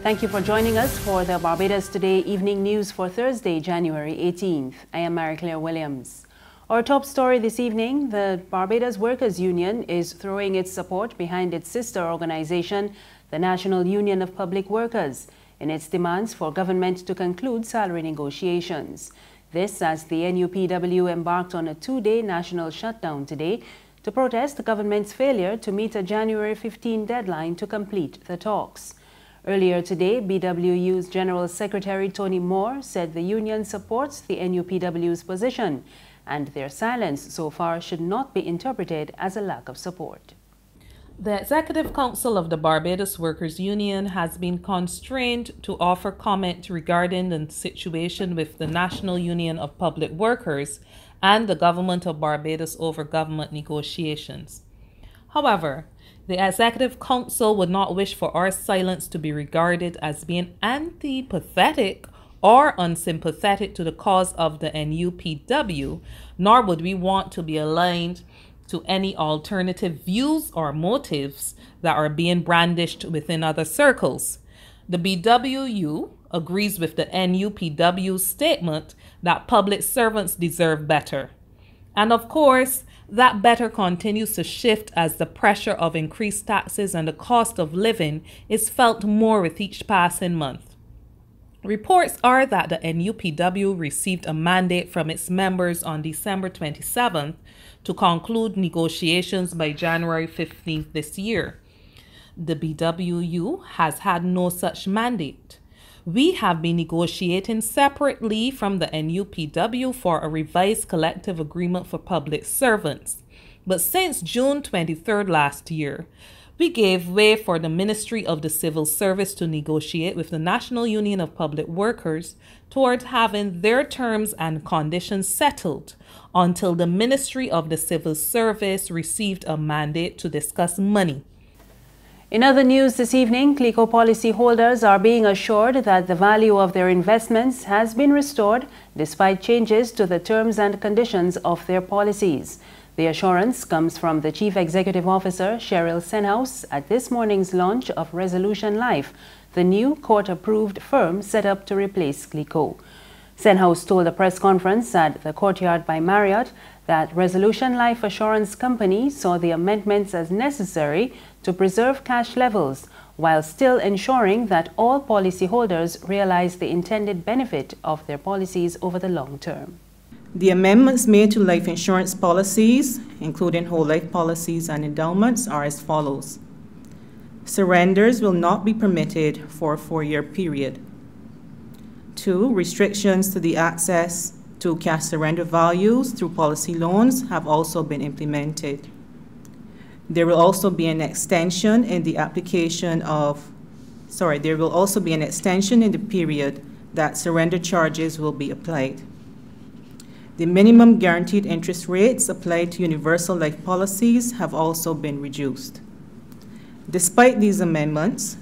Thank you for joining us for the Barbados Today evening news for Thursday, January 18th. I am Mary Claire Williams. Our top story this evening, the Barbados Workers Union is throwing its support behind its sister organization, the National Union of Public Workers, in its demands for government to conclude salary negotiations. This as the NUPW embarked on a two-day national shutdown today to protest the government's failure to meet a January 15 deadline to complete the talks. Earlier today, BWU's General Secretary Tony Moore said the union supports the NUPW's position, and their silence so far should not be interpreted as a lack of support. The Executive Council of the Barbados Workers Union has been constrained to offer comment regarding the situation with the National Union of Public Workers and the Government of Barbados over government negotiations. However, the Executive Council would not wish for our silence to be regarded as being antipathetic or unsympathetic to the cause of the NUPW, nor would we want to be aligned to any alternative views or motives that are being brandished within other circles. The BWU agrees with the NUPW's statement that public servants deserve better. And of course, that better continues to shift as the pressure of increased taxes and the cost of living is felt more with each passing month. Reports are that the NUPW received a mandate from its members on December 27th to conclude negotiations by January 15th this year. The BWU has had no such mandate. We have been negotiating separately from the NUPW for a revised collective agreement for public servants. But since June 23rd last year, we gave way for the Ministry of the Civil Service to negotiate with the National Union of Public Workers towards having their terms and conditions settled until the Ministry of the Civil Service received a mandate to discuss money. In other news this evening, CLICO policyholders are being assured that the value of their investments has been restored despite changes to the terms and conditions of their policies. The assurance comes from the Chief Executive Officer, Cheryl Senhouse, at this morning's launch of Resolution Life, the new court-approved firm set up to replace CLICO. Senhouse told a press conference at the Courtyard by Marriott that Resolution Life Assurance Company saw the amendments as necessary to preserve cash levels while still ensuring that all policyholders realize the intended benefit of their policies over the long term. The amendments made to life insurance policies, including whole life policies and endowments, are as follows. Surrenders will not be permitted for a 4-year period. 2. Restrictions to the access to cash surrender values through policy loans have also been implemented. There will also be an extension in the period that surrender charges will be applied. The minimum guaranteed interest rates applied to universal life policies have also been reduced. Despite these amendments,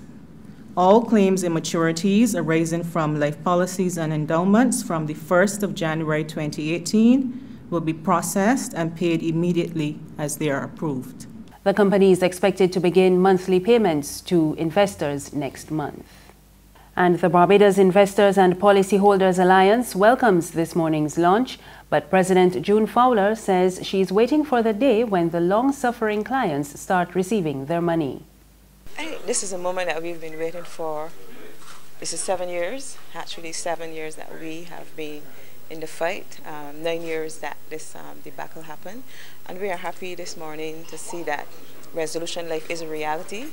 all claims and maturities arising from life policies and endowments from the 1st of January 2018 will be processed and paid immediately as they are approved. The company is expected to begin monthly payments to investors next month. And the Barbados Investors and Policyholders Alliance welcomes this morning's launch, but President June Fowler says she's waiting for the day when the long-suffering clients start receiving their money. I think this is a moment that we've been waiting for. This is 7 years, actually 7 years that we have been in the fight, 9 years that this debacle happened. And we are happy this morning to see that Resolution Life is a reality.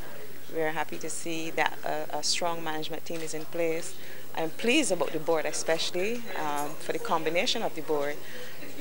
We are happy to see that a strong management team is in place. I'm pleased about the board, especially for the combination of the board.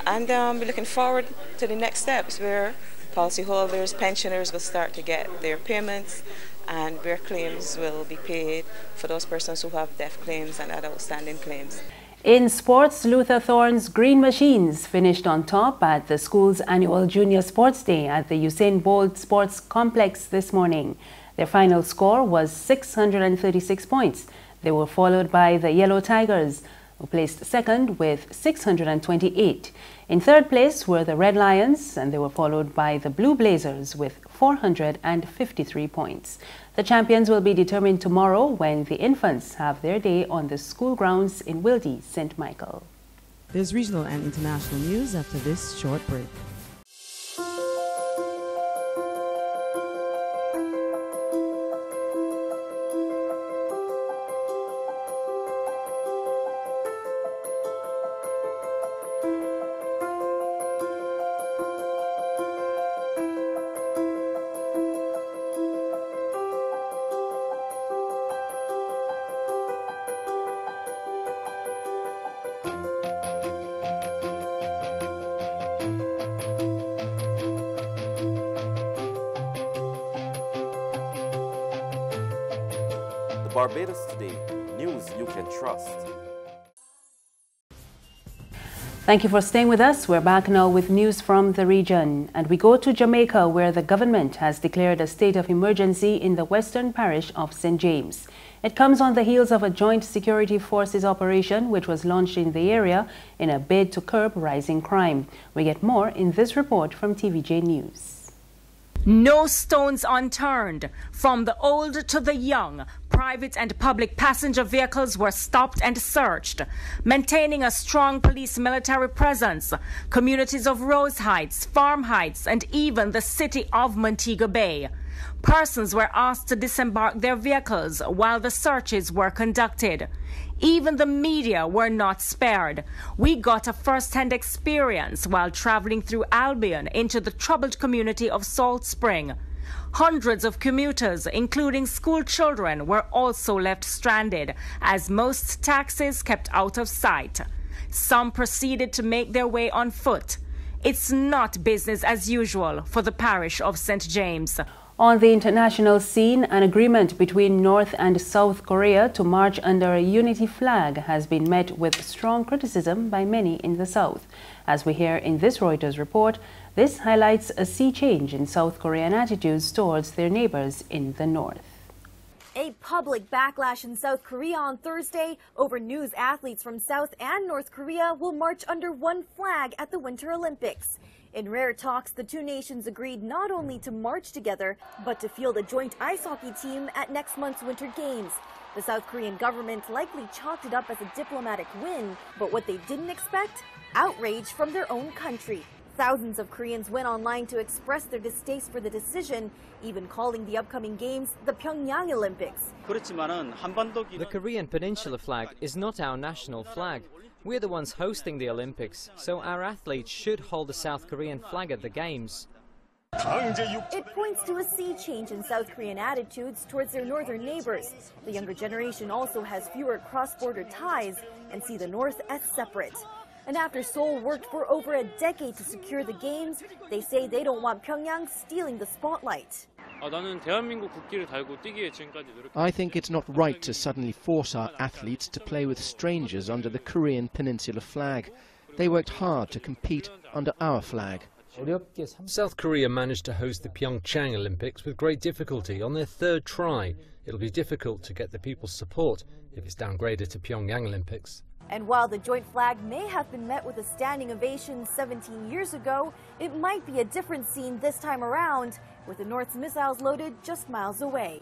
And we're looking forward to the next steps where policyholders, pensioners will start to get their payments and where claims will be paid for those persons who have death claims and other outstanding claims. In sports, Luther Thorne's Green Machines finished on top at the school's annual Junior Sports Day at the Usain Bolt Sports Complex this morning. Their final score was 636 points. They were followed by the Yellow Tigers, who placed second with 628. In third place were the Red Lions, and they were followed by the Blue Blazers with 453 points. The champions will be determined tomorrow when the infants have their day on the school grounds in Wildy, St. Michael. There's regional and international news after this short break. Barbados Today, news you can trust. Thank you for staying with us. We're back now with news from the region. And we go to Jamaica, where the government has declared a state of emergency in the western parish of St. James. It comes on the heels of a joint security forces operation which was launched in the area in a bid to curb rising crime. We get more in this report from TVJ News. No stones unturned. From the old to the young, private and public passenger vehicles were stopped and searched. Maintaining a strong police military presence, communities of Rose Heights, Farm Heights, and even the city of Montego Bay. Persons were asked to disembark their vehicles while the searches were conducted. Even the media were not spared. We got a first-hand experience while traveling through Albion into the troubled community of Salt Spring. Hundreds of commuters, including school children, were also left stranded as most taxis kept out of sight. Some proceeded to make their way on foot. It's not business as usual for the parish of St. James. On the international scene, an agreement between North and South Korea to march under a unity flag has been met with strong criticism by many in the South. As we hear in this Reuters report, this highlights a sea change in South Korean attitudes towards their neighbors in the North. A public backlash in South Korea on Thursday over news athletes from South and North Korea will march under one flag at the Winter Olympics. In rare talks, the two nations agreed not only to march together, but to field a joint ice hockey team at next month's Winter Games. The South Korean government likely chalked it up as a diplomatic win, but what they didn't expect? Outrage from their own country. Thousands of Koreans went online to express their distaste for the decision, even calling the upcoming games the Pyongyang Olympics. The Korean Peninsula flag is not our national flag. We're the ones hosting the Olympics, so our athletes should hold the South Korean flag at the Games. It points to a sea change in South Korean attitudes towards their northern neighbors. The younger generation also has fewer cross-border ties and see the North as separate. And after Seoul worked for over a decade to secure the Games, they say they don't want Pyongyang stealing the spotlight. I think it's not right to suddenly force our athletes to play with strangers under the Korean Peninsula flag. They worked hard to compete under our flag. South Korea managed to host the Pyeongchang Olympics with great difficulty on their third try. It'll be difficult to get the people's support if it's downgraded to Pyongyang Olympics. And while the joint flag may have been met with a standing ovation 17 years ago, it might be a different scene this time around, with the North's missiles loaded just miles away.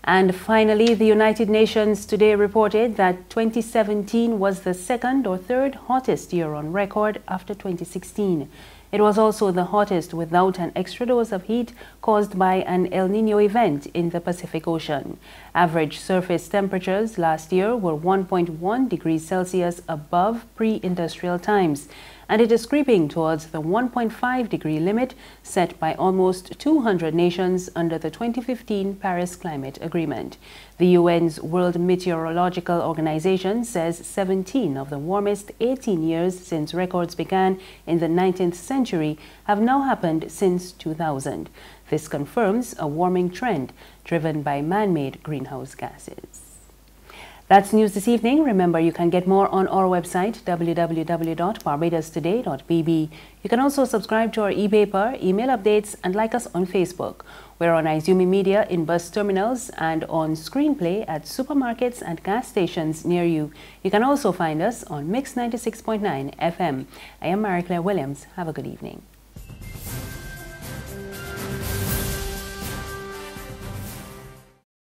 And finally, the United Nations today reported that 2017 was the second or third hottest year on record after 2016. It was also the hottest without an extra dose of heat caused by an El Niño event in the Pacific Ocean. Average surface temperatures last year were 1.1 degrees Celsius above pre-industrial times, and it is creeping towards the 1.5 degree limit set by almost 200 nations under the 2015 Paris Climate Agreement. The UN's World Meteorological Organization says 17 of the warmest 18 years since records began in the 19th century have now happened since 2000. This confirms a warming trend driven by man-made greenhouse gases. That's news this evening. Remember, you can get more on our website, www.barbadostoday.bb. You can also subscribe to our e-paper, email updates, and like us on Facebook. We're on Izumi Media in bus terminals and on Screenplay at supermarkets and gas stations near you. You can also find us on Mix 96.9 FM. I am Marie Claire Williams. Have a good evening.